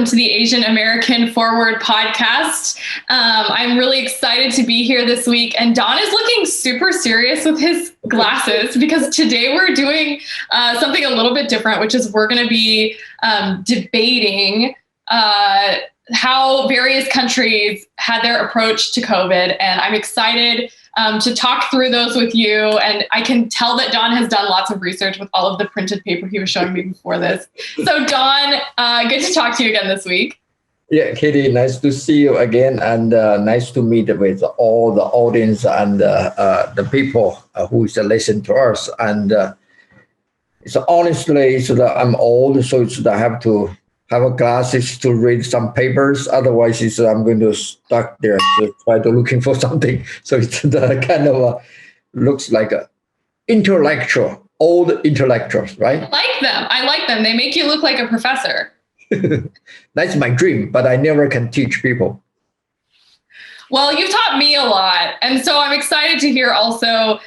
welcome to the Asian American Forward podcast. I'm really excited to be here this week, and Don is looking super serious with his glasses because today we're doing something a little bit different, which is we're going to be debating how various countries had their approach to COVID, and I'm excited to talk through those with you. And I can tell that Don has done lots of research with all of the printed paper he was showing me before this. So Don, good to talk to you again this week. Yeah, Katie, nice to see you again, and nice to meet with all the audience and the people who is listen to us. And it's honestly, it's that I'm old, so it's that I have to have glasses to read some papers. Otherwise, I'm going to stuck there to try to looking for something. So it's the kind of looks like a intellectual, old intellectuals, right? I like them. They make you look like a professor. That's my dream, but I never can teach people. Well, you've taught me a lot. And so I'm excited to hear also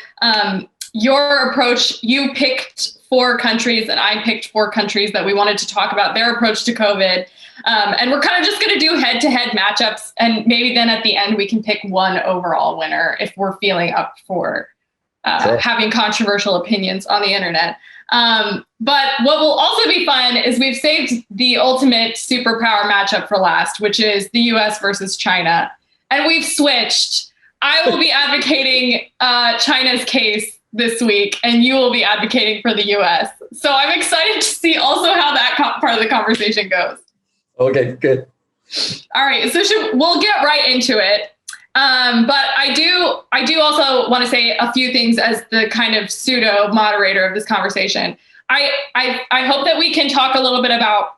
your approach. You picked 4 countries and I picked 4 countries that we wanted to talk about their approach to COVID. And we're kind of just going to do head-to-head matchups. And maybe then at the end, we can pick one overall winner if we're feeling up for Sure. having controversial opinions on the internet. But what will also be fun is we've saved the ultimate superpower matchup for last, which is the US versus China. And we've switched. I will be advocating China's case this week, and you will be advocating for the US. So I'm excited to see also how that part of the conversation goes. Okay, good. All right, so we'll get right into it. But I do also want to say a few things as the kind of pseudo moderator of this conversation. I hope that we can talk a little bit about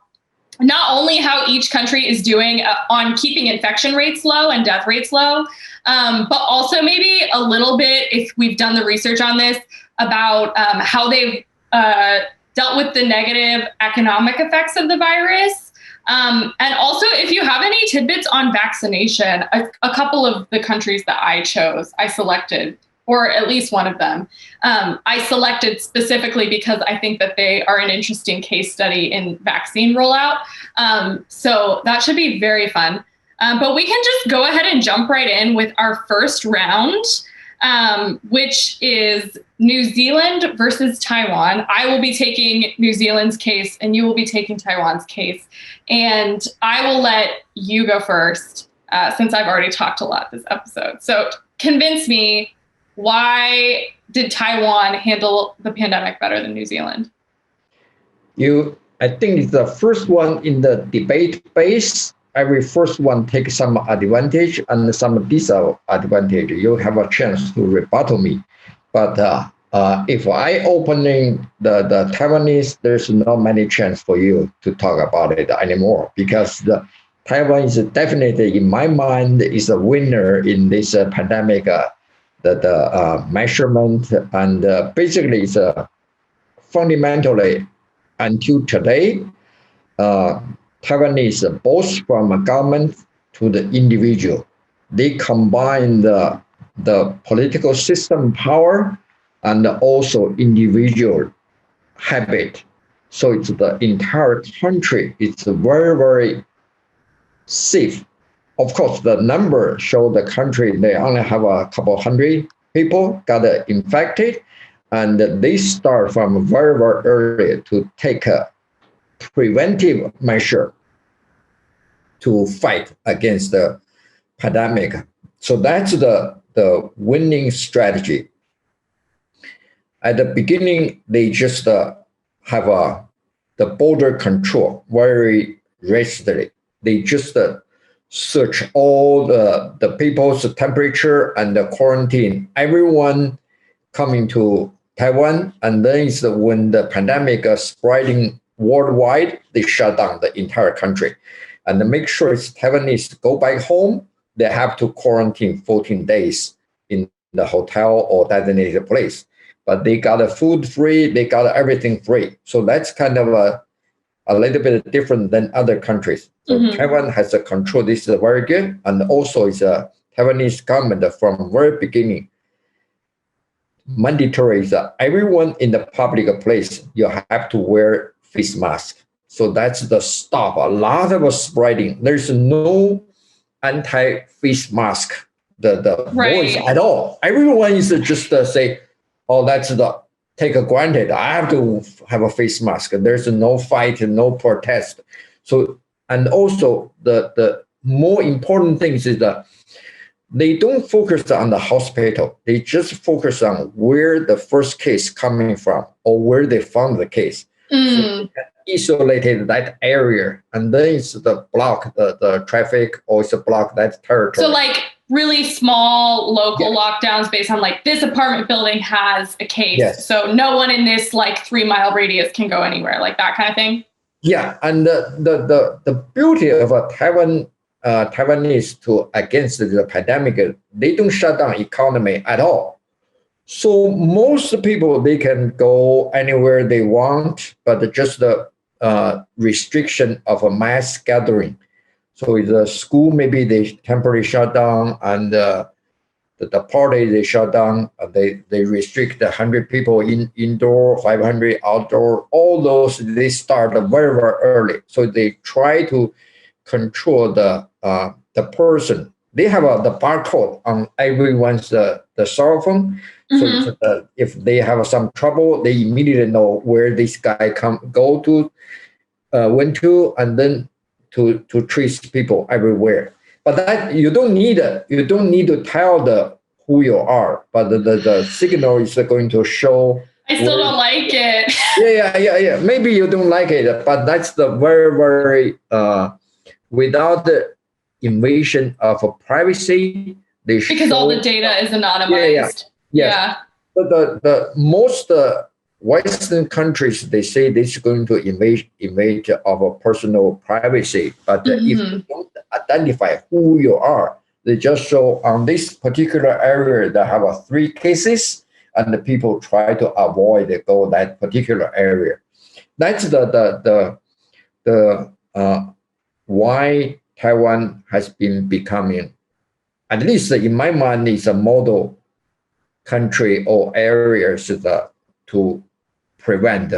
not only how each country is doing on keeping infection rates low and death rates low, but also maybe a little bit, if we've done the research on this, about how they've dealt with the negative economic effects of the virus. And also, if you have any tidbits on vaccination, a couple of the countries that I selected, or at least one of them, I selected specifically because I think that they are an interesting case study in vaccine rollout. So that should be very fun. But we can just go ahead and jump right in with our first round, which is New Zealand versus Taiwan. I will be taking New Zealand's case and you will be taking Taiwan's case. And I will let you go first, since I've already talked a lot this episode. So convince me, why did Taiwan handle the pandemic better than New Zealand? I think it's the first one in the debate base. Every first one take some advantage and some disadvantage. You have a chance to rebuttal me. But if I opening the Taiwanese, there's not many chance for you to talk about it anymore, because Taiwan is definitely, in my mind, is a winner in this pandemic. The measurement, and basically it's fundamentally until today, Taiwanese, both from government to the individual, they combine the political system power and also individual habit. So it's the entire country. It's very, very safe. Of course, the number show the country, they only have a couple hundred people got infected, and they start from very, very early to take a preventive measure to fight against the pandemic. So that's the winning strategy. At the beginning, they just have the border control very rigidly. They just search all the people's temperature and the quarantine everyone coming to Taiwan. And then it's when the pandemic is spreading worldwide, they shut down the entire country. And to make sure it's Taiwanese go back home, they have to quarantine 14 days in the hotel or designated place. But they got a food free, they got everything free. So that's kind of a little bit different than other countries. So Taiwan has a control. This is very good. And also it's a Taiwanese government from very beginning. Mandatory is everyone in the public place, you have to wear face mask. So that's the stop. A lot of spreading. There's no anti-face mask, the voice at all. Everyone is just say, oh, that's the take a granted. I have to have a face mask. There's no fight, no protest. So, and also the more important things is that they don't focus on the hospital. They just focus on where the first case coming from or where they found the case. So they isolated that area, and then it's the block the traffic, or it's a block that territory. So like really small local lockdowns based on like this apartment building has a case. So no one in this like 3-mile radius can go anywhere, like that kind of thing. Yeah, and the beauty of a Taiwanese to against the pandemic, they don't shut down economy at all. So most people, they can go anywhere they want, but just the restriction of a mass gathering. So the school, maybe they temporarily shut down, and the party they shut down. They restrict 100 people indoor, 500 outdoor. All those they start very early. So they try to control the person. They have the barcode on everyone's the cell phone. So if they have some trouble, they immediately know where this guy went to, and then to trace people everywhere. But that you don't need to tell who you are, but the signal is going to show. I still don't like it. Yeah. Maybe you don't like it, but that's the very without the invasion of privacy. Because all the data is anonymized. Yeah. But the most Western countries, they say this is going to invade our personal privacy. But if you don't identify who you are, they just show on this particular area that have 3 cases, and the people try to avoid to go that particular area. That's the why Taiwan has been becoming, at least in my mind, is a model country or areas to prevent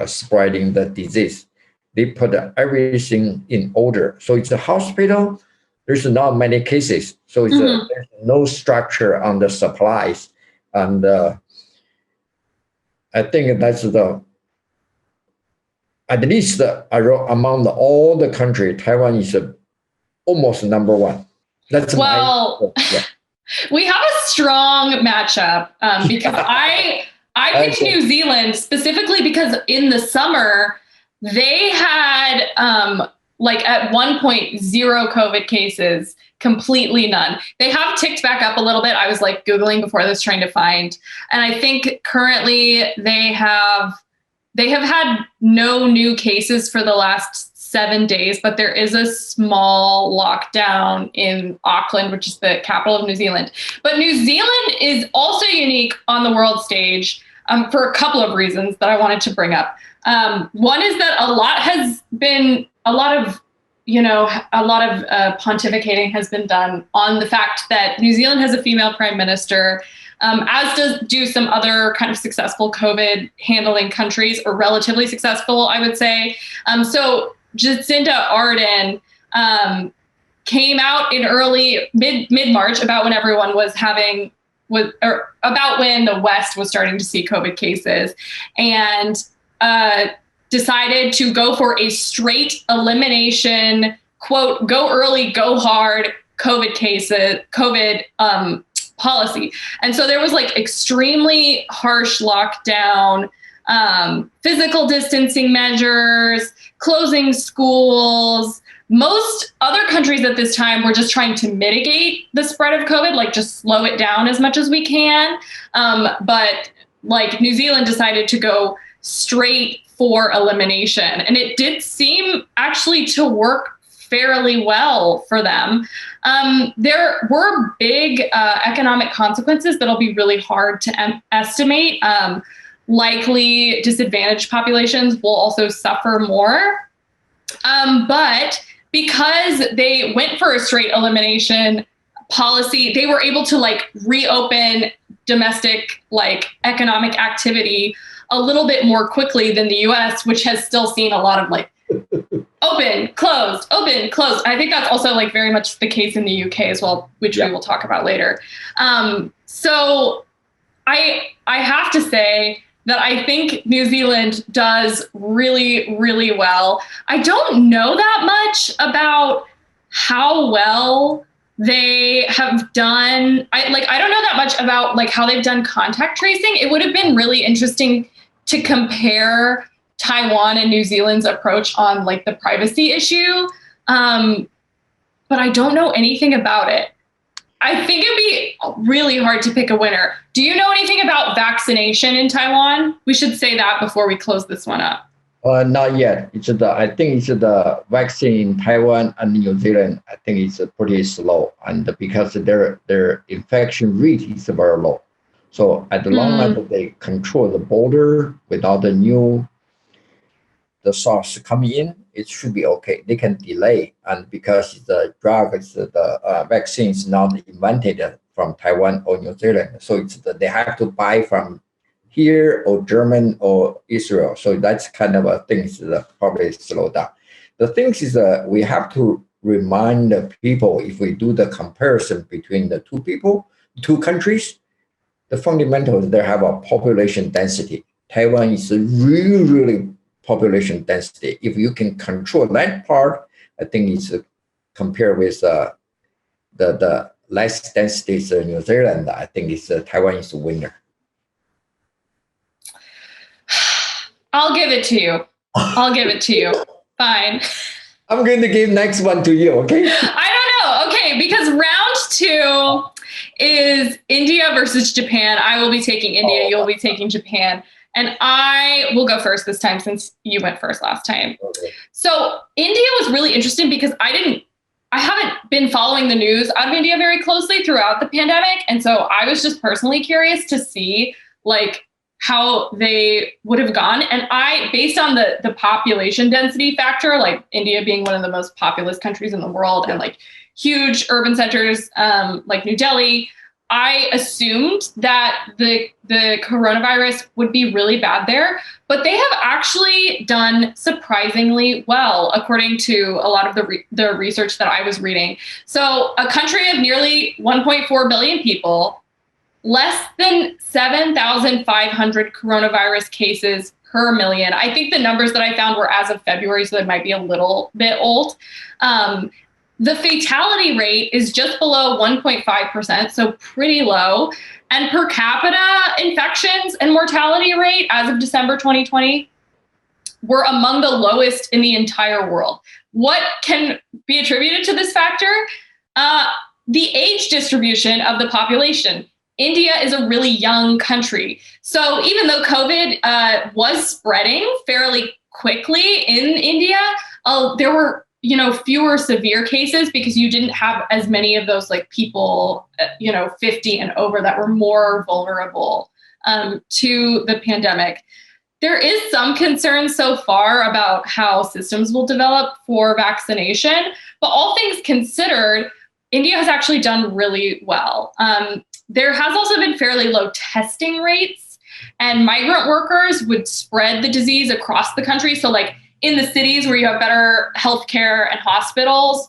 spreading the disease. They put everything in order. So it's a hospital. There's not many cases. So it's there's no structure on the supplies. And I think that's at least among all the country, Taiwan is almost number 1. That's we have a strong matchup because I picked New Zealand specifically because in the summer they had like at one point 0 COVID cases, completely none. They have ticked back up a little bit. I was like Googling before this trying to find, and I think currently they have had no new cases for the last 7 days, but there is a small lockdown in Auckland, which is the capital of New Zealand. But New Zealand is also unique on the world stage for a couple of reasons that I wanted to bring up. One is that a lot of pontificating has been done on the fact that New Zealand has a female prime minister, as do some other kind of successful COVID handling countries, or relatively successful, I would say. So Jacinda Ardern came out in early mid-March about when everyone about when the West was starting to see COVID cases, and decided to go for a straight elimination, quote, go early, go hard COVID policy. And so there was like extremely harsh lockdown, physical distancing measures, closing schools. Most other countries at this time were just trying to mitigate the spread of COVID, like just slow it down as much as we can. But like New Zealand decided to go straight for elimination. And it did seem actually to work fairly well for them. There were big economic consequences that'll be really hard to estimate. Likely disadvantaged populations will also suffer more. But because they went for a straight elimination policy, they were able to like reopen domestic like economic activity a little bit more quickly than the US, which has still seen a lot of like open, closed, open, closed. I think that's also like very much the case in the UK as well, which we will talk about later. So I have to say that I think New Zealand does really, really well. I don't know that much about how well they have done. I don't know that much about like how they've done contact tracing. It would have been really interesting to compare Taiwan and New Zealand's approach on like the privacy issue. But I don't know anything about it. I think it'd be really hard to pick a winner. Do you know anything about vaccination in Taiwan? We should say that before we close this one up. Not yet. I think it's the vaccine in Taiwan and New Zealand. I think it's pretty slow, and because their infection rate is very low. So at the long run, they control the border without the SARS coming in, it should be okay. They can delay, and because the drug is the vaccine is not invented from Taiwan or New Zealand, so they have to buy from here or German or Israel. So that's kind of a thing that probably slow down. The thing is we have to remind the people, if we do the comparison between the two countries, the fundamentals, they have a population density. Taiwan is a really, really population density. If you can control that part, I think it's compared with the less densities in New Zealand, I think Taiwan is the winner. I'll give it to you. Fine. I'm going to give next one to you, okay? I don't know. Okay, because round 2 is India versus Japan. I will be taking India. You'll be taking Japan. And I will go first this time since you went first last time. Okay. So India was really interesting because I haven't been following the news out of India very closely throughout the pandemic. And so I was just personally curious to see like how they would have gone. And based on the population density factor, like India being one of the most populous countries in the world and like huge urban centers like New Delhi, I assumed that the coronavirus would be really bad there, but they have actually done surprisingly well, according to a lot of the research that I was reading. So a country of nearly 1.4 billion people, less than 7,500 coronavirus cases per million. I think the numbers that I found were as of February, so they might be a little bit old. The fatality rate is just below 1.5%, so pretty low. And per capita infections and mortality rate as of December 2020 were among the lowest in the entire world. What can be attributed to this factor? The age distribution of the population. India is a really young country. So even though COVID was spreading fairly quickly in India, there were fewer severe cases because you didn't have as many of those like people, 50 and over that were more vulnerable to the pandemic. There is some concern so far about how systems will develop for vaccination, but all things considered, India has actually done really well. There has also been fairly low testing rates, and migrant workers would spread the disease across the country. So like in the cities where you have better healthcare and hospitals,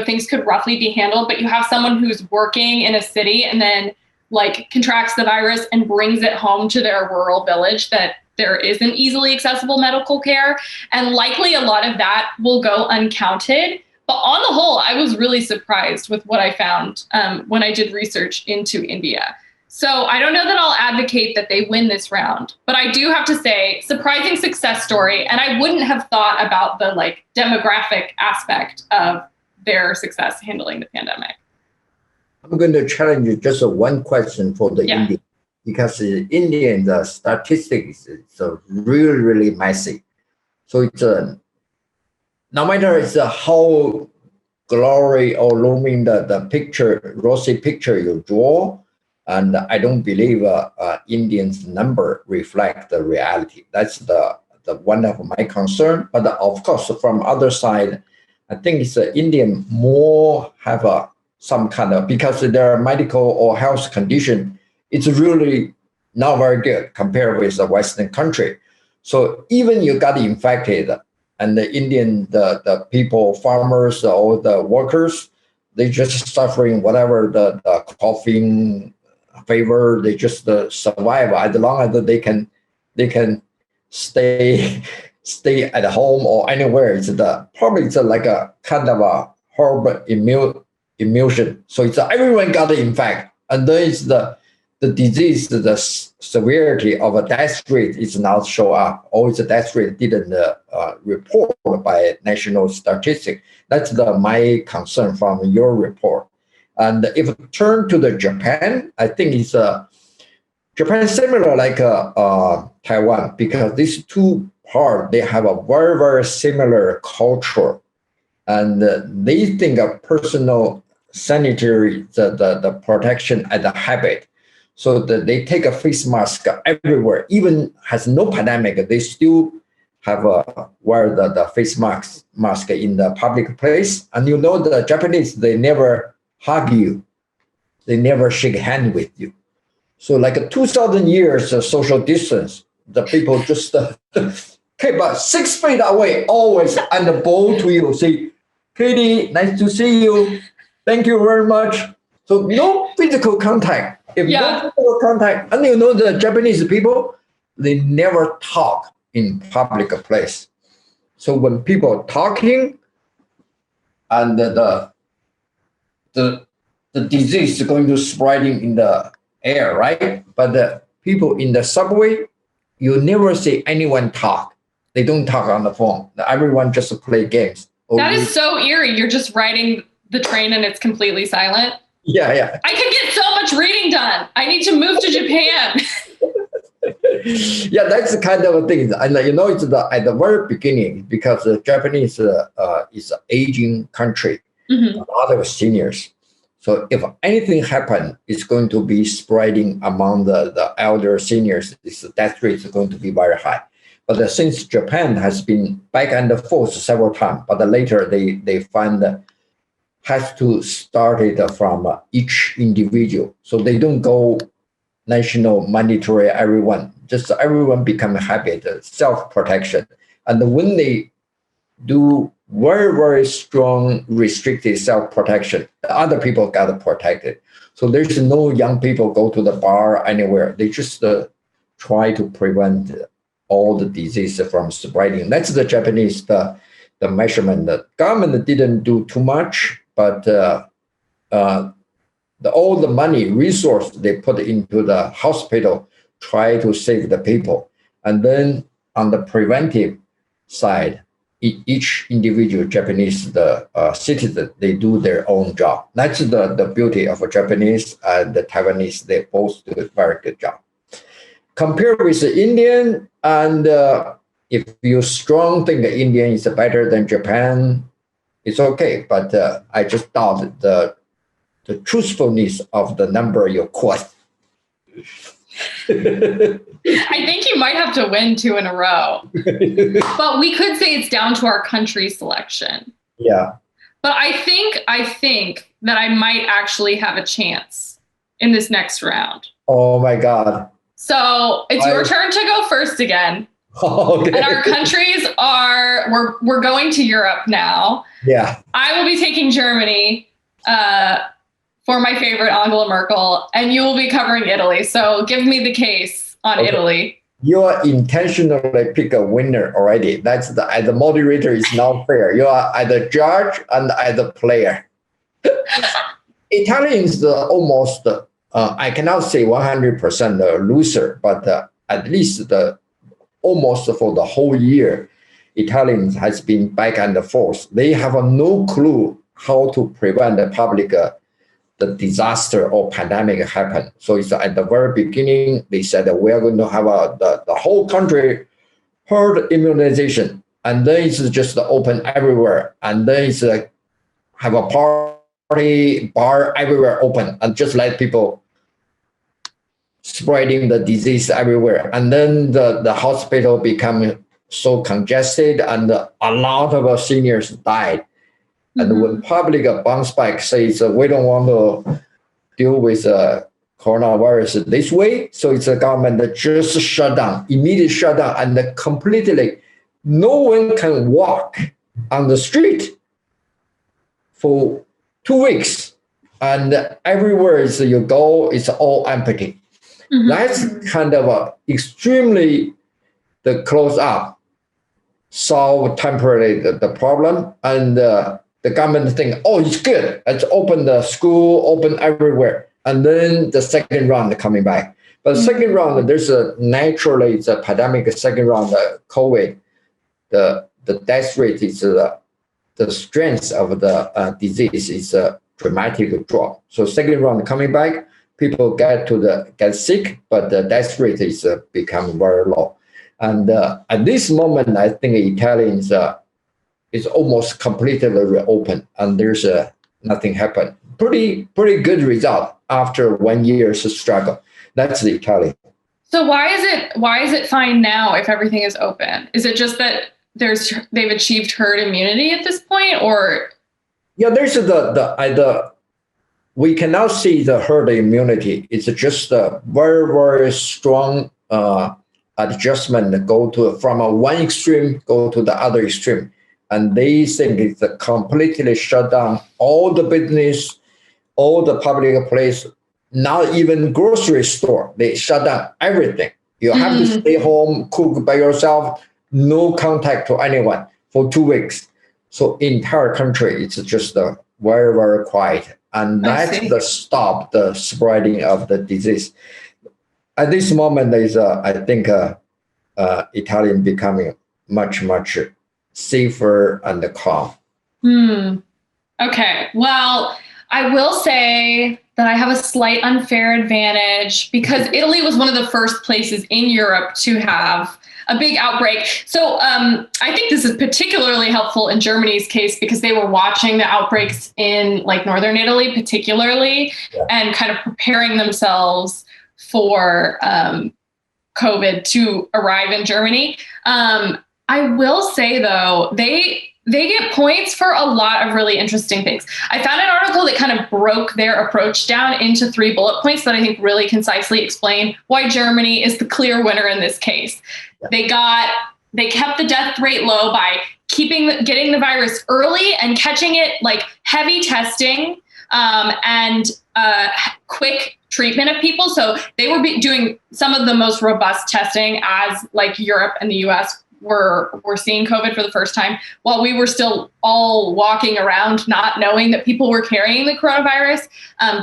things could roughly be handled, but you have someone who's working in a city and then like contracts the virus and brings it home to their rural village that there isn't easily accessible medical care. And likely a lot of that will go uncounted. But on the whole, I was really surprised with what I found when I did research into India. So I don't know that I'll advocate that they win this round, but I do have to say, surprising success story. And I wouldn't have thought about the like demographic aspect of their success handling the pandemic. I'm going to challenge you just one question for the Indian, because the Indian statistics is really, really messy. So it's no matter how glory or looming the picture, rosy picture you draw, and I don't believe Indians' number reflect the reality. That's the one of my concern. But of course, from other side, I think it's Indian more have some kind of, because their medical or health condition, it's really not very good compared with the Western country. So even you got infected, and the Indian, the people, farmers, or the workers, they just suffering whatever the coughing fever. They just survive as long as they can stay stay at home or anywhere. It's like a kind of a horrible emulsion. So it's everyone got it in fact, and then it's the disease, the severity of a death rate is not show up, or the death rate didn't report by national statistics. That's my concern from your report. And if we turn to the Japan, I think it's Japan is similar like Taiwan, because these two parts, they have a very, very similar culture. And they think of personal sanitary, the protection as a habit. So they take a face mask everywhere, even has no pandemic, they still have wear the face mask in the public place. And the Japanese, they never hug you, they never shake hand with you. So like 2,000 years of social distance, the people just keep 6 feet away always and bow to you, say, Katie, nice to see you. Thank you very much. So no physical contact. If no physical contact, and the Japanese people, they never talk in public place. So when people are talking, and the disease is going to spreading in the air, right? But the people in the subway, you never see anyone talk. They don't talk on the phone. Everyone just play games. That is so eerie. You're just riding the train and it's completely silent. Yeah. I could get so much reading done. I need to move to Japan. Yeah, that's the kind of a thing. And it's at the very beginning, because the Japanese is an aging country, a lot of seniors. So if anything happens, it's going to be spreading among the elder seniors. The death rate is going to be very high. But since Japan has been back and forth several times, but later they find that has to start it from each individual. So they don't go national mandatory everyone, just everyone become a habit, self-protection. And when they do very, very strong restricted self-protection, the other people got protected. So there's no young people go to the bar anywhere. They just try to prevent all the disease from spreading. That's the Japanese, the measurement. The government didn't do too much, but all the money, resource they put into the hospital, try to save the people. And then on the preventive side, each individual Japanese citizen, they do their own job. That's the beauty of a Japanese and the Taiwanese. They both do a very good job. Compared with the Indian, and if you strong think the Indian is better than Japan, it's okay. But I just doubt the truthfulness of the number you quote. I think you might have to win 2 in a row. But we could say it's down to our country selection. Yeah. But I think that I might actually have a chance in this next round. Oh my God. So it's your turn to go first again. Okay. And our countries we're going to Europe now. Yeah. I will be taking Germany for my favorite Angela Merkel, and you will be covering Italy. So give me the case on Italy. You are intentionally pick a winner already. That's the moderator is not fair. You are either judge and either player. Italians almost, I cannot say 100% loser, but at least almost for the whole year, Italians has been back and forth. They have no clue how to prevent the public the disaster or pandemic happen. So it's at the very beginning, they said that we are going to have the whole country herd immunization. And then it's just open everywhere. And then it's have a party, bar everywhere open, and just let people spreading the disease everywhere. And then the hospital become so congested and a lot of seniors died. And when public bounce back says we don't want to deal with coronavirus this way, so it's a government that just shut down, immediate shutdown, and completely no one can walk on the street for 2 weeks, and everywhere is you go, it's all empty. That's kind of a extremely the close up solve temporarily the problem, and the government think, oh, it's good, let's open the school, open everywhere, and then the second round coming back. But second round, there's a naturally it's a pandemic. Second round, COVID, the death rate is the strength of the disease is a dramatic drop. So second round coming back, people get sick, but the death rate is become very low. And at this moment, I think Italians is almost completely reopened, and there's nothing happened. Pretty good result after 1 year's struggle. That's the Italian. So why is it fine now if everything is open? Is it just that they've achieved herd immunity at this point, or? Yeah, there's we cannot see the herd immunity. It's just a very strong adjustment from one extreme go to the other extreme, and they think it's a completely shut down all the business, all the public place. Not even grocery store, they shut down everything. You have to stay home, cook by yourself, no contact to anyone for 2 weeks. So entire country, it's just very quiet. And that's the stop the spreading of the disease. At this moment, there's I think Italian becoming much safer and calm. Okay, well, I will say that I have a slight unfair advantage because Italy was one of the first places in Europe to have a big outbreak. So I think this is particularly helpful in Germany's case because they were watching the outbreaks in like northern Italy particularly, and kind of preparing themselves for COVID to arrive in Germany. I will say though, they get points for a lot of really interesting things. I found an article that kind of broke their approach down into 3 bullet points that I think really concisely explain why Germany is the clear winner in this case. Yeah. They kept the death rate low by getting the virus early and catching it, like heavy testing and quick treatment of people. So they were doing some of the most robust testing as like Europe and the US were seeing COVID for the first time, while we were still all walking around not knowing that people were carrying the coronavirus.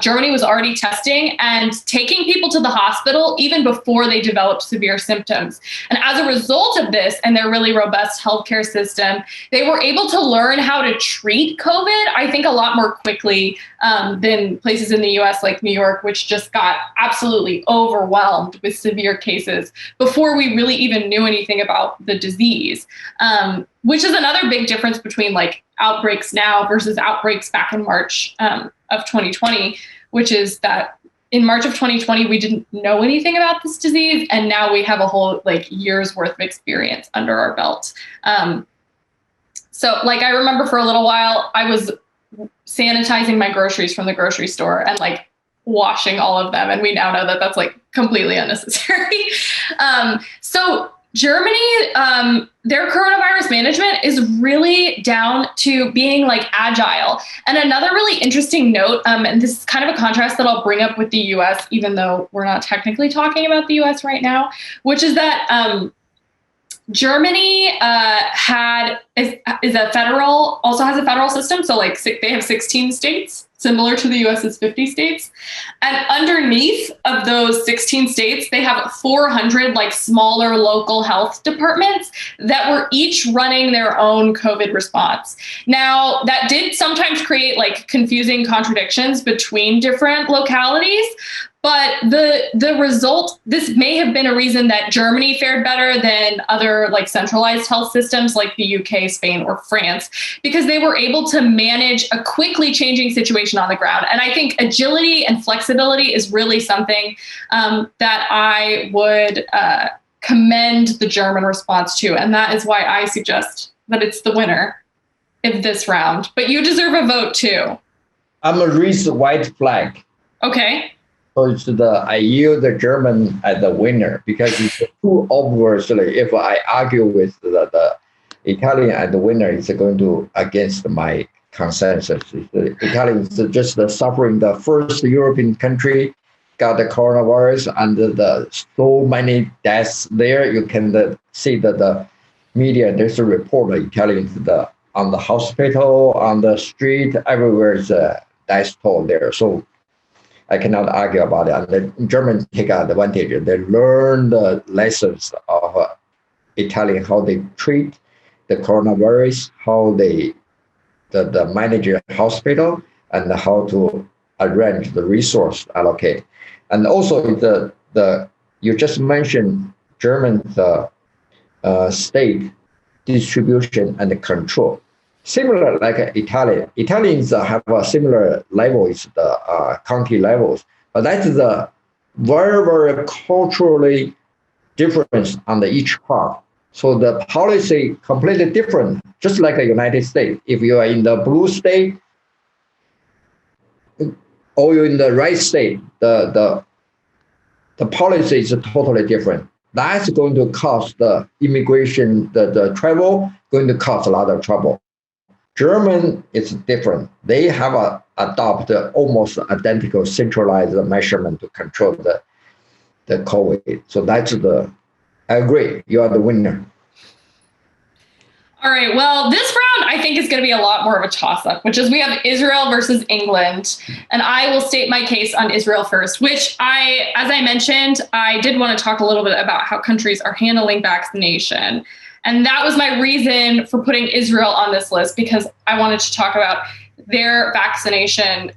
Germany was already testing and taking people to the hospital even before they developed severe symptoms. And as a result of this and their really robust healthcare system, they were able to learn how to treat COVID, I think, a lot more quickly than places in the US like New York, which just got absolutely overwhelmed with severe cases before we really even knew anything about the disease, which is another big difference between like outbreaks now versus outbreaks back in March of 2020, which is that in March of 2020, we didn't know anything about this disease. And now we have a whole like year's worth of experience under our belt. So like, I remember for a little while, I was sanitizing my groceries from the grocery store and like washing all of them. And we now know that that's like completely unnecessary. So Germany, their coronavirus management is really down to being like agile. And another really interesting note, and this is kind of a contrast that I'll bring up with the US, even though we're not technically talking about the US right now, which is that Germany is a federal, also has a federal system. So like they have 16 states, similar to the US's 50 states. And underneath of those 16 states, they have 400 like smaller local health departments that were each running their own COVID response. Now, that did sometimes create like confusing contradictions between different localities. But the result, this may have been a reason that Germany fared better than other like centralized health systems like the UK, Spain, or France, because they were able to manage a quickly changing situation on the ground. And I think agility and flexibility is really something that I would commend the German response to. And that is why I suggest that it's the winner of this round. But you deserve a vote too. I'm a raise white flag. Okay. So I yield the German as the winner because it's too obviously, if I argue with the Italian and the winner is going to against my consensus. Italy is just suffering the first European country got the coronavirus and so many deaths there. You can see that the media, there's a report of Italians on the hospital, on the street, everywhere is a death toll there. So I cannot argue about it. And the Germans take advantage. They learn the lessons of Italian, how they treat the coronavirus, how they the manage a hospital, and how to arrange the resource allocate. And also the you just mentioned German's state distribution and control. Similar like Italian. Italians have a similar level, it's the county levels, but that is a very, very culturally difference on each part. So the policy completely different, just like the United States. If you are in the blue state or you're in the red state, the policy is totally different. That's going to cost the immigration, the travel, going to cost a lot of trouble. German is different. They have adopted almost identical centralized measurement to control the COVID. So that's I agree. You are the winner. All right. Well, this round I think is going to be a lot more of a toss-up, which is we have Israel versus England. And I will state my case on Israel first, which as I mentioned, I did want to talk a little bit about how countries are handling vaccination. And that was my reason for putting Israel on this list, because I wanted to talk about their vaccination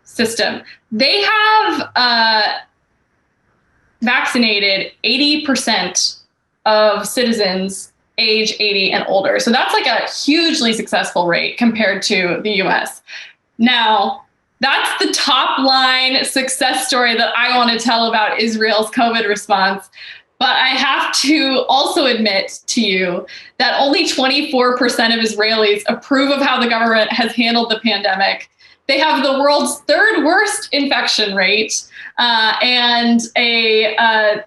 system. They have vaccinated 80% of citizens age 80 and older. So that's like a hugely successful rate compared to the US. Now, that's the top line success story that I want to tell about Israel's COVID response. But I have to also admit to you that only 24% of Israelis approve of how the government has handled the pandemic. They have the world's third worst infection rate, and the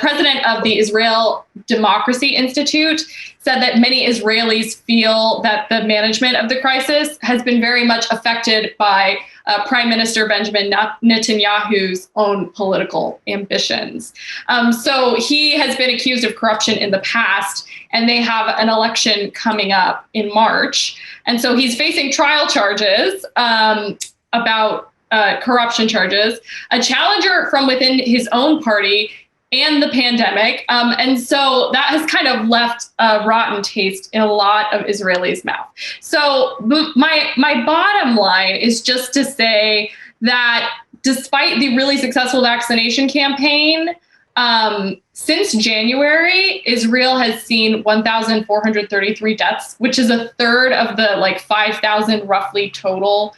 president of the Israel Democracy Institute said that many Israelis feel that the management of the crisis has been very much affected by Prime Minister Benjamin Netanyahu's own political ambitions. So he has been accused of corruption in the past, and they have an election coming up in March. And so he's facing trial charges about corruption charges, a challenger from within his own party, and the pandemic. And so that has kind of left a rotten taste in a lot of Israelis' mouth. So my bottom line is just to say that despite the really successful vaccination campaign, since January, Israel has seen 1,433 deaths, which is a third of the 5,000 roughly total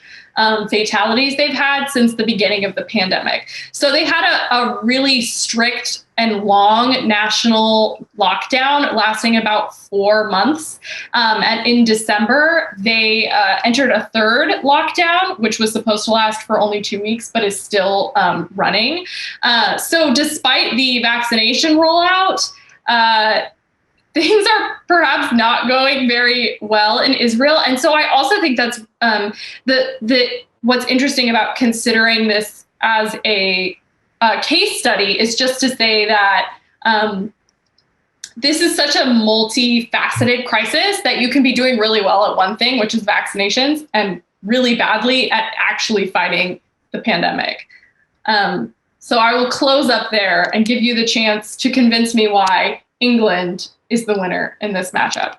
fatalities they've had since the beginning of the pandemic. So they had a really strict and long national lockdown lasting about 4 months. And in December, they entered a third lockdown, which was supposed to last for only 2 weeks, but is still running. So despite the vaccination rollout, things are perhaps not going very well in Israel. And so I also think that's what's interesting about considering this as a case study is just to say that this is such a multifaceted crisis that you can be doing really well at one thing, which is vaccinations, and really badly at actually fighting the pandemic. So I will close up there and give you the chance to convince me why England is the winner in this matchup.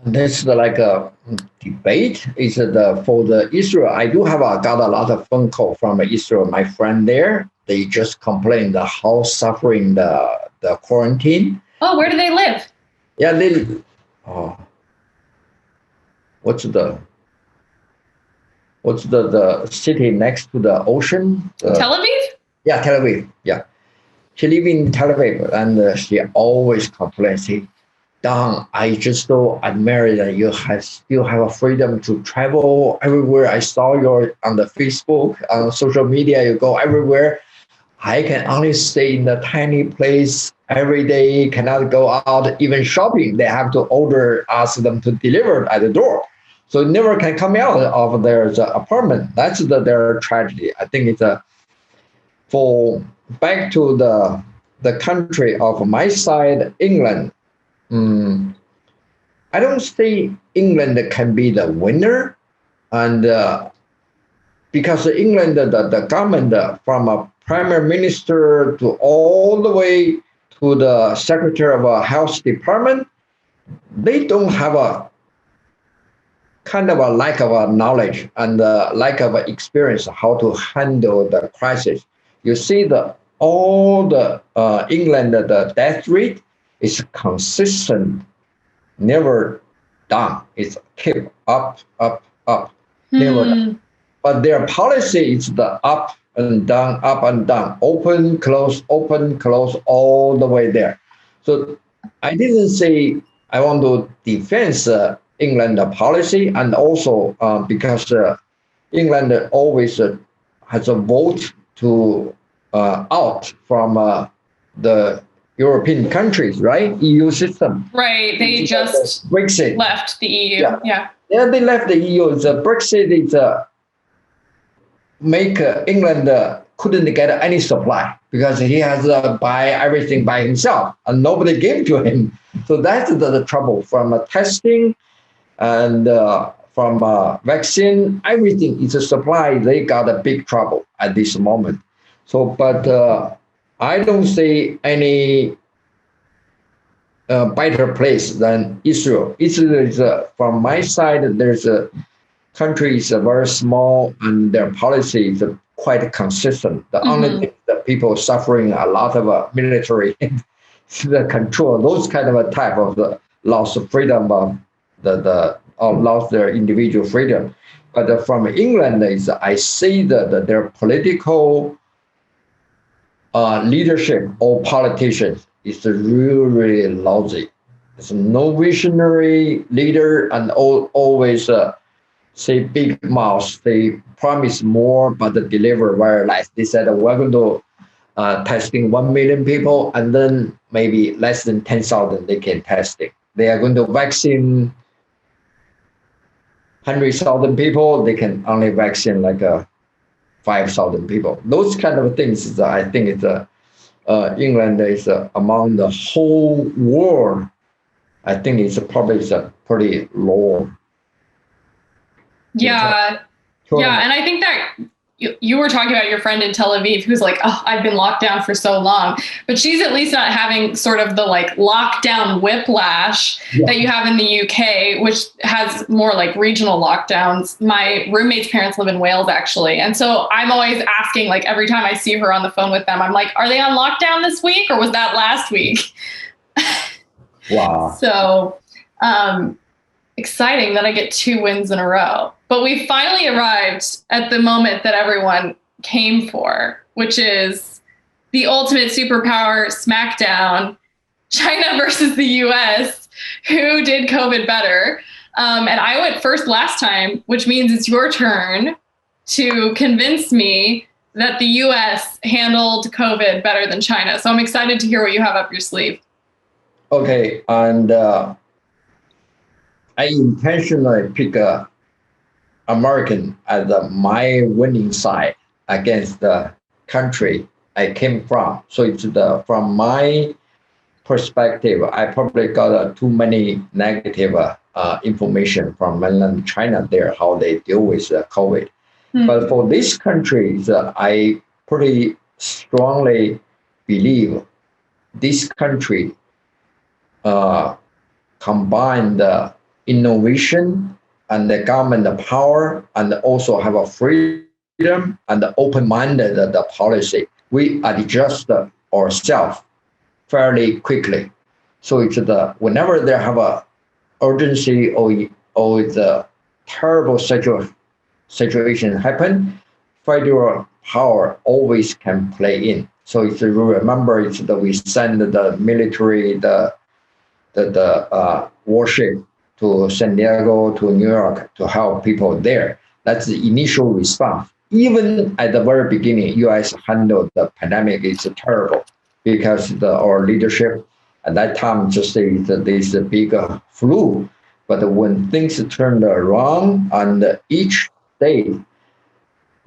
This is like a debate. Is for the Israel? I do have got a lot of phone call from Israel. My friend there, they just complained how suffering the quarantine. Oh, where do they live? Yeah, they. Oh, what's the city next to the ocean? Tel Aviv? Yeah, Tel Aviv. Yeah. She lives in Tel Aviv, and she always complains, say, Don, I just so admire that you still have a freedom to travel everywhere. I saw you on the Facebook, on social media, you go everywhere. I can only stay in a tiny place every day, cannot go out, even shopping. They have to order, ask them to deliver at the door. So never can come out of their apartment. That's their tragedy. I think it's for back to the country of my side, England. mm, I don't say England can be the winner, and because England, the government, from a prime minister to all the way to the secretary of a health department, they don't have a kind of a lack of a knowledge and lack of a experience how to handle the crisis. You see all the England, the death rate is consistent, never down. It's keep up, up, up, never down. Hmm. But their policy is the up and down, open, close, all the way there. So I didn't say I want to defend England policy, and also because England always has a vote to out from the European countries, right? EU system. Right. They just Brexit. left the EU. Yeah. Yeah. Yeah, they left the EU. The Brexit is make England couldn't get any supply because he has to buy everything by himself, and nobody gave to him. So that's the trouble from testing and from vaccine. Everything is a supply. They got a big trouble at this moment. So, but I don't see any better place than Israel. Israel is, from my side, there's a country is very small and their policy is quite consistent. The only thing that people suffering a lot of military the control, those kind of a type of the loss of freedom of or lost their individual freedom. But from England is I see that their political leadership or politicians is really lousy. There's no visionary leader and always say big mouth. They promise more, but they deliver very less. They said we're going to testing 1 million people, and then maybe less than 10,000 they can test it. They are going to vaccine 100,000 people. They can only vaccine like 5,000 people. Those kind of things is, I think it's England is among the whole world. I think it's probably a pretty low. Yeah. Yeah. And I think that you were talking about your friend in Tel Aviv who's like, oh, I've been locked down for so long, but she's at least not having sort of the like lockdown whiplash that you have in the UK, which has more like regional lockdowns. My roommate's parents live in Wales, actually. And so I'm always asking, like every time I see her on the phone with them, I'm like, are they on lockdown this week or was that last week? Wow. So exciting that I get 2 wins in a row. But we finally arrived at the moment that everyone came for, which is the ultimate superpower smackdown, China versus the US, who did COVID better. And I went first last time, which means it's your turn to convince me that the US handled COVID better than China. So I'm excited to hear what you have up your sleeve. Okay, and I intentionally pick American as my winning side against the country I came from. So it's from my perspective, I probably got too many negative information from mainland China there, how they deal with COVID. But for these countries, I pretty strongly believe this country combine the innovation and the government power, and also have a freedom and open-minded the policy. We adjust ourselves fairly quickly. So it's whenever there have a urgency or it's a terrible situation happen, federal power always can play in. So it's remember it's that we send the military, the warship to San Diego, to New York to help people there. That's the initial response. even at the very beginning, U.S. handled the pandemic is terrible because our leadership at that time just said that there's a big flu. But when things turned around and each state,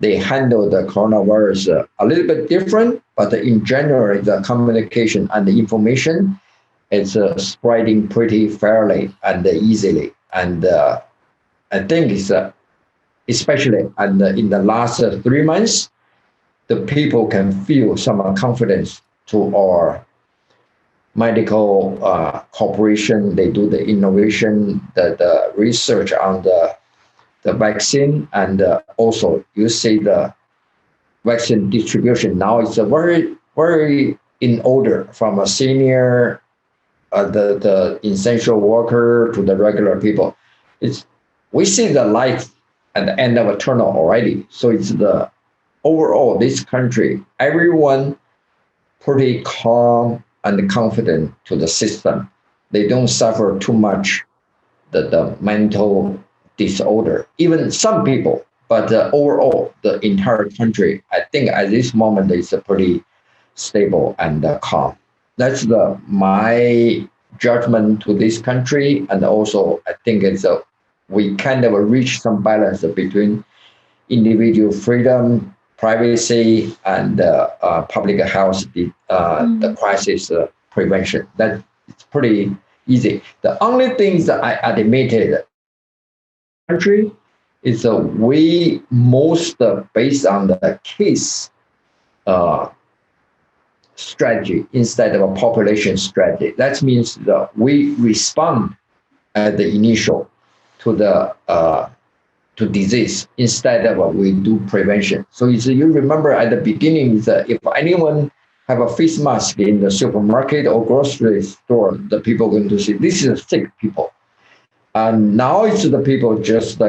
they handled the coronavirus a little bit different, but in general, the communication and the information is spreading pretty fairly and easily. And I think it's especially and in the last 3 months, the people can feel some confidence to our medical corporation. They do the innovation, the research on the vaccine, and also you see the vaccine distribution now is a very, very in order from a senior, the essential worker to the regular people. We see the light at the end of a tunnel already. So it's the overall this country, everyone pretty calm and confident to the system. They don't suffer too much the mental disorder, even some people, but overall, the entire country, I think at this moment is pretty stable and calm. That's my judgment to this country, and also I think we kind of reach some balance between individual freedom, privacy, and public health, the crisis prevention. That it's pretty easy. The only things that I admitted country is we most based on the case strategy instead of a population strategy. That means that we respond at the initial to the to disease instead of we do prevention. So you remember at the beginning that if anyone have a face mask in the supermarket or grocery store, the people are going to say this is sick people. And now it's the people just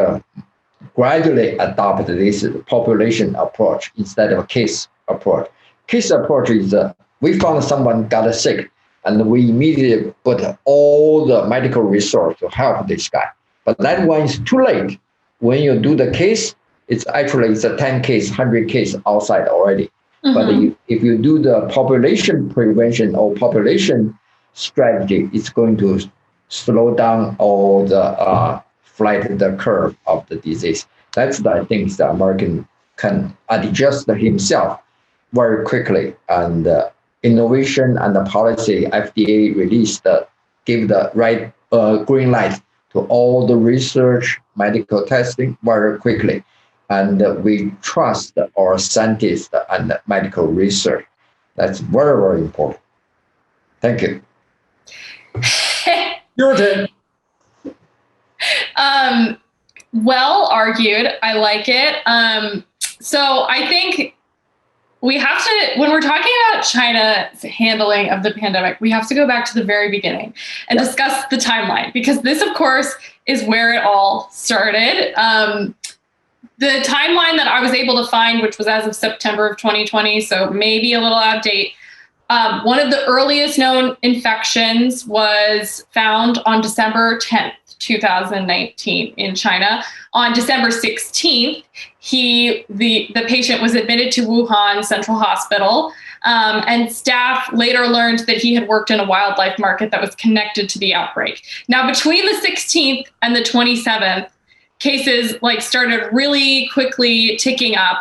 gradually adopt this population approach instead of a case approach. Case approach is we found someone got sick and we immediately put all the medical resource to help this guy. But that one is too late. When you do the case, it's a 10 case, 100 case outside already. Mm-hmm. But if you do the population prevention or population strategy, it's going to slow down all the flatten the curve of the disease. That's the things the American can adjust himself very quickly. And innovation and the policy, FDA released give the right green light to all the research, medical testing very quickly. And we trust our scientists and medical research. That's very, very important. Thank you. Your turn. Well argued. I like it. So I think we have to, when we're talking about China's handling of the pandemic, we have to go back to the very beginning and discuss the timeline, because this, of course, is where it all started. The timeline that I was able to find, which was as of September of 2020, so maybe a little out of date, one of the earliest known infections was found on December 10th, 2019 in China. On December 16th, the patient was admitted to Wuhan Central Hospital, and staff later learned that he had worked in a wildlife market that was connected to the outbreak. Now, between the 16th and the 27th, cases started really quickly ticking up.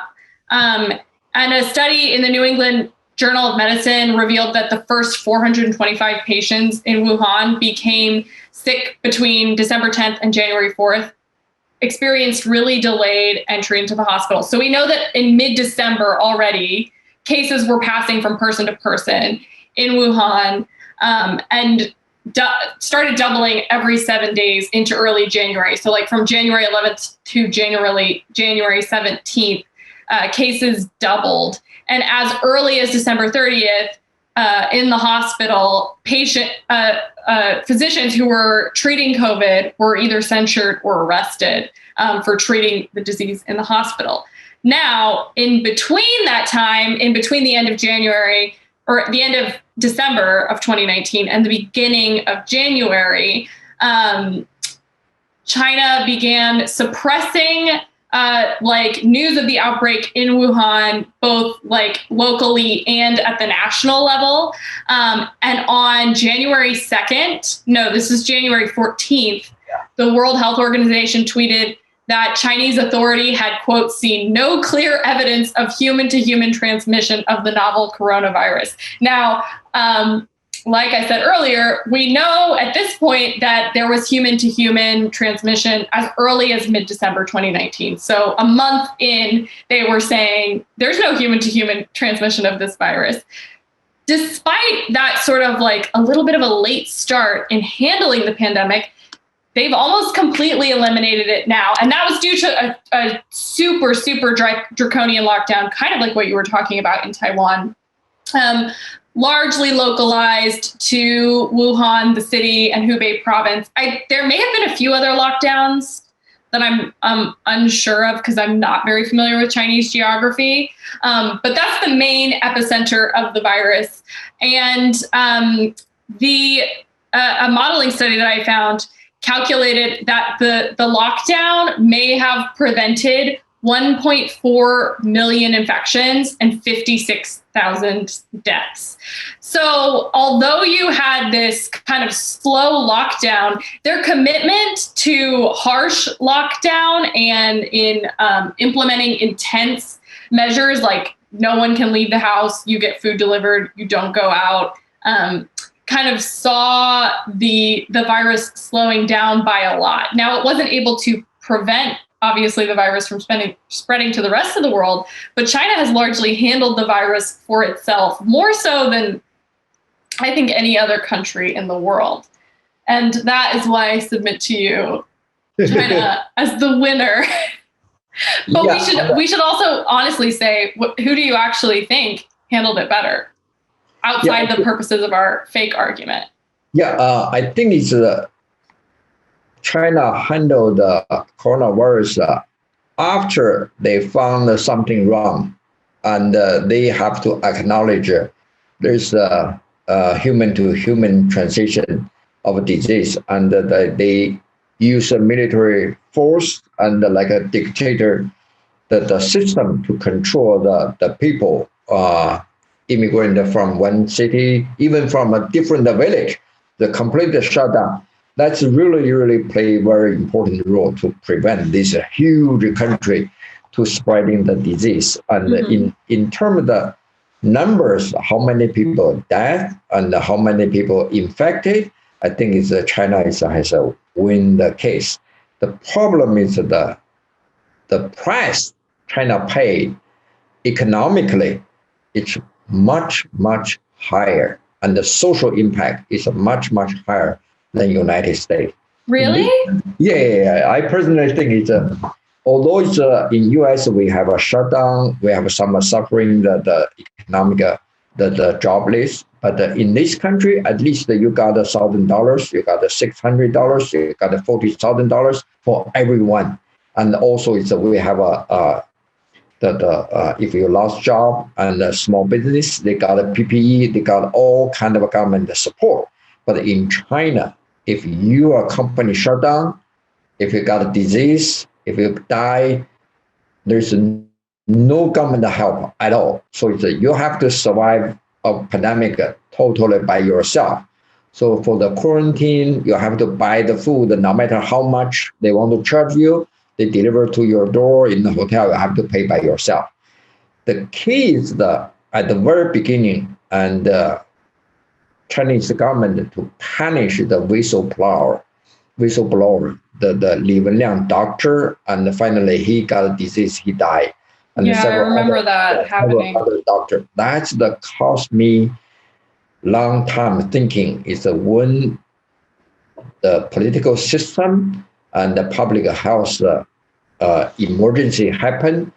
And a study in the New England Journal of Medicine revealed that the first 425 patients in Wuhan became sick between December 10th and January 4th, experienced really delayed entry into the hospital. So we know that in mid-December already, cases were passing from person to person in Wuhan, and started doubling every 7 days into early January. So from January 11th to January 17th, cases doubled. And as early as December 30th, in the hospital, physicians who were treating COVID were either censured or arrested for treating the disease in the hospital. Now, in between that time, in between the end of January or the end of December of 2019 and the beginning of January, China began suppressing like news of the outbreak in Wuhan, both like locally and at the national level. And on January 2nd, no, this is January 14th, the World Health Organization tweeted that Chinese authority had, quote, seen no clear evidence of human-to-human transmission of the novel coronavirus. Now, like I said earlier, we know at this point that there was human-to-human transmission as early as mid-December 2019. So a month in, they were saying there's no human-to-human transmission of this virus. Despite that sort of like a little bit of a late start in handling the pandemic, they've almost completely eliminated it now. And that was due to a super, super draconian lockdown, kind of like what you were talking about in Taiwan. Largely localized to Wuhan, the city, and Hubei province. There may have been a few other lockdowns that I'm unsure of because I'm not very familiar with Chinese geography. But that's the main epicenter of the virus. And a modeling study that I found calculated that the lockdown may have prevented 1.4 million infections and 56,000 deaths. So although you had this kind of slow lockdown, their commitment to harsh lockdown and in implementing intense measures like no one can leave the house, you get food delivered, you don't go out, kind of saw the virus slowing down by a lot. Now, it wasn't able to prevent, obviously, the virus from spreading to the rest of the world, but China has largely handled the virus for itself, more so than I think any other country in the world. And that is why I submit to you China as the winner. But yeah, we should also honestly say, who do you actually think handled it better? Outside the purposes of our fake argument. Yeah, I think it's China handled the coronavirus after they found something wrong, and they have to acknowledge there's a human-to-human transition of a disease, and they use a military force and like a dictator, the system to control the people. Immigrant from one city, even from a different village, the complete shutdown. That's really play a very important role to prevent this huge country to spreading the disease. And in terms of the numbers, how many people died and how many people infected, I think China has a win the case. The problem is the price China paid economically. It's much higher, and the social impact is much higher than United States. Really? Yeah. I personally think it's although it's in US we have a shutdown, we have some suffering the economic the jobless, but in this country at least you got $1,000, you got $600, you got $40,000 for everyone, and also we have if you lost job and a small business, they got a PPE, they got all kind of government support. But in China, if your company shut down, if you got a disease, if you die, there's no government help at all. So you have to survive a pandemic totally by yourself. So for the quarantine, you have to buy the food, no matter how much they want to charge you. They deliver to your door in the hotel, you have to pay by yourself. The key is at the very beginning, and the Chinese government to punish the whistleblower, the Li Wenliang doctor, and finally he got a disease, he died. And I remember that happening. Other doctor. That's the cost me long time thinking is when the political system and the public health emergency happen,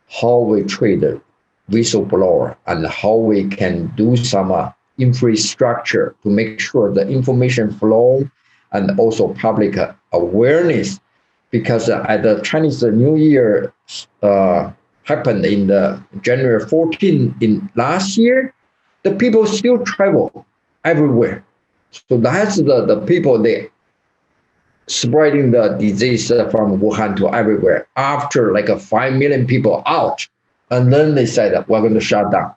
how we treat the whistleblower and how we can do some infrastructure to make sure the information flow and also public awareness. Because at the Chinese New Year happened in the January 14 in last year, the people still travel everywhere. So that's the people, they spreading the disease from Wuhan to everywhere. After like 5 million people out, and then they said that we're going to shut down.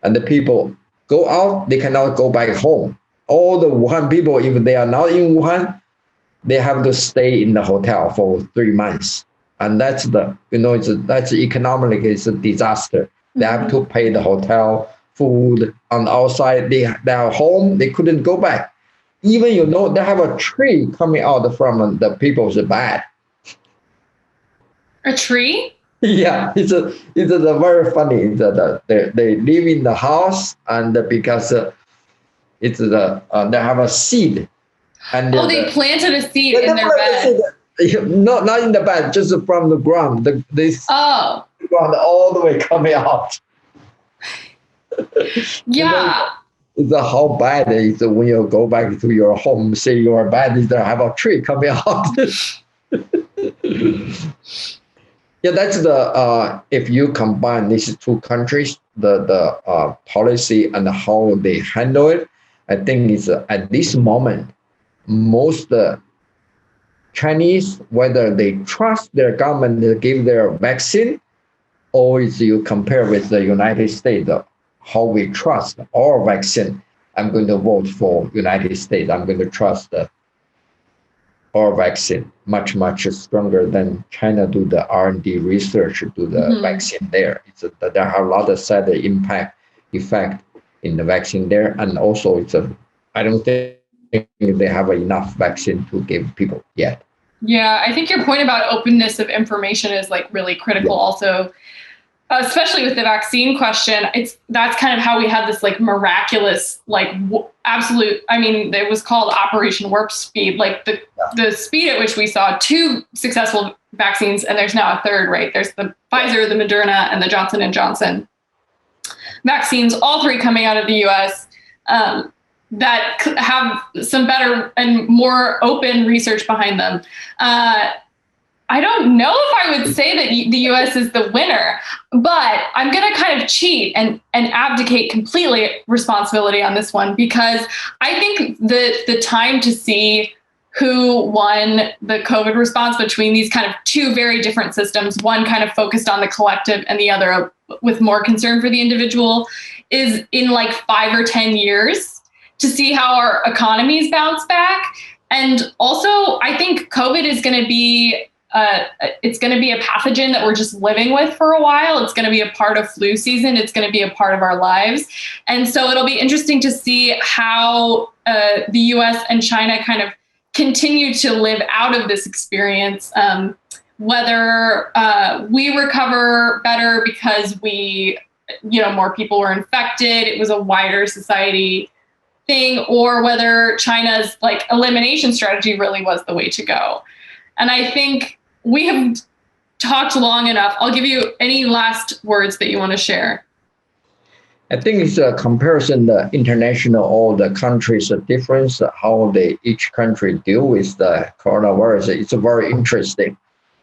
And the people go out, they cannot go back home. All the Wuhan people, if they are not in Wuhan, they have to stay in the hotel for 3 months. And that's that's economically it's a disaster. They have to pay the hotel, food, on the outside. They are home, they couldn't go back. Even they have a tree coming out from the people's bed. A tree? Yeah, it's a very funny that they live in the house, and because they have a seed, and they planted a seed in their bed. Not in the bed, just from the ground. This ground all the way coming out. Yeah. It's how bad it is when you go back to your home, say your bed is there, have a tree coming out. Yeah, that's if you combine these two countries, the policy and how they handle it, I think it's at this moment, most Chinese, whether they trust their government to give their vaccine, or is you compare with the United States, how we trust our vaccine, I'm going to vote for United States. I'm going to trust our vaccine much, much stronger than China do the R&D research, do the vaccine there. There are a lot of side effect in the vaccine there. And also I don't think they have enough vaccine to give people yet. Yeah, I think your point about openness of information is like really critical also, especially with the vaccine question. That's kind of how we had this like miraculous, like absolute, I mean, it was called Operation Warp Speed, like the speed at which we saw 2 successful vaccines, and there's now a third, right? There's the Pfizer, the Moderna, and the Johnson & Johnson vaccines, all 3 coming out of the US, that have some better and more open research behind them. I don't know if I would say that the US is the winner, but I'm going to kind of cheat and abdicate completely responsibility on this one, because I think the time to see who won the COVID response between these kind of 2 very different systems, one kind of focused on the collective and the other with more concern for the individual, is in like 5 or 10 years, to see how our economies bounce back. And also, I think COVID is going to be it's going to be a pathogen that we're just living with for a while. It's going to be a part of flu season. It's going to be a part of our lives. And so it'll be interesting to see how the US and China kind of continue to live out of this experience, whether we recover better because more people were infected, it was a wider society thing, or whether China's like elimination strategy really was the way to go. And I think we have talked long enough. I'll give you any last words that you want to share. I think it's a comparison, the international, all the countries, the difference, how each country deal with the coronavirus. It's very interesting.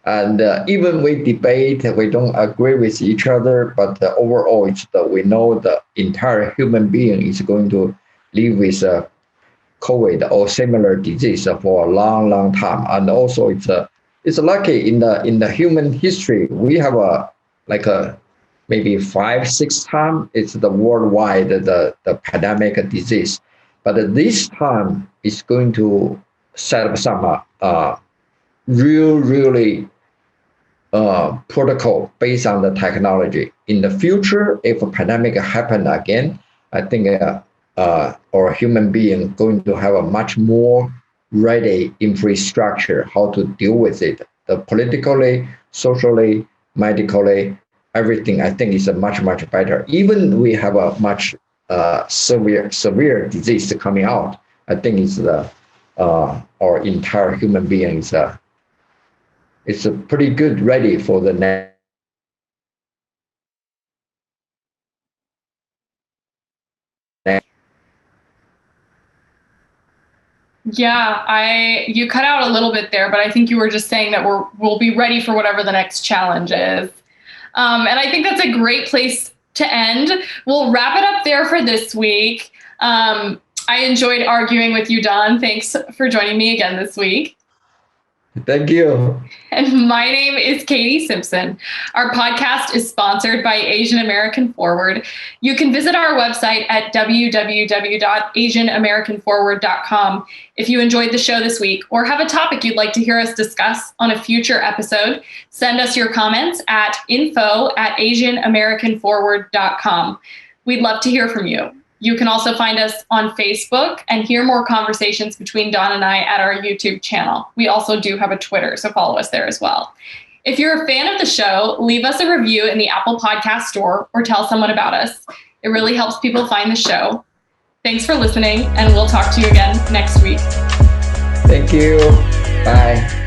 And even we debate, we don't agree with each other, but overall, we know the entire human being is going to live with COVID or similar disease for a long, long time. And also, it's lucky in the human history we have maybe 5-6 times it's the worldwide the pandemic disease, but this time it's going to set up some really protocol based on the technology. In the future, if a pandemic happen again, I think our human being going to have a much more ready infrastructure how to deal with it. The politically, socially, medically, everything I think is a much better. Even we have a much severe disease coming out, I think it's our entire human beings. It's a pretty good ready for the next. Yeah, you cut out a little bit there, but I think you were just saying that we'll be ready for whatever the next challenge is. And I think that's a great place to end. We'll wrap it up there for this week. I enjoyed arguing with you, Don. Thanks for joining me again this week. Thank you. And my name is Katie Simpson. Our podcast is sponsored by Asian American Forward. You can visit our website at www.asianamericanforward.com if you enjoyed the show this week or have a topic you'd like to hear us discuss on a future episode. Send us your comments at info@asianamericanforward.com. We'd love to hear from you. You can also find us on Facebook and hear more conversations between Don and I at our YouTube channel. We also do have a Twitter, so follow us there as well. If you're a fan of the show, leave us a review in the Apple Podcast Store or tell someone about us. It really helps people find the show. Thanks for listening, and we'll talk to you again next week. Thank you. Bye.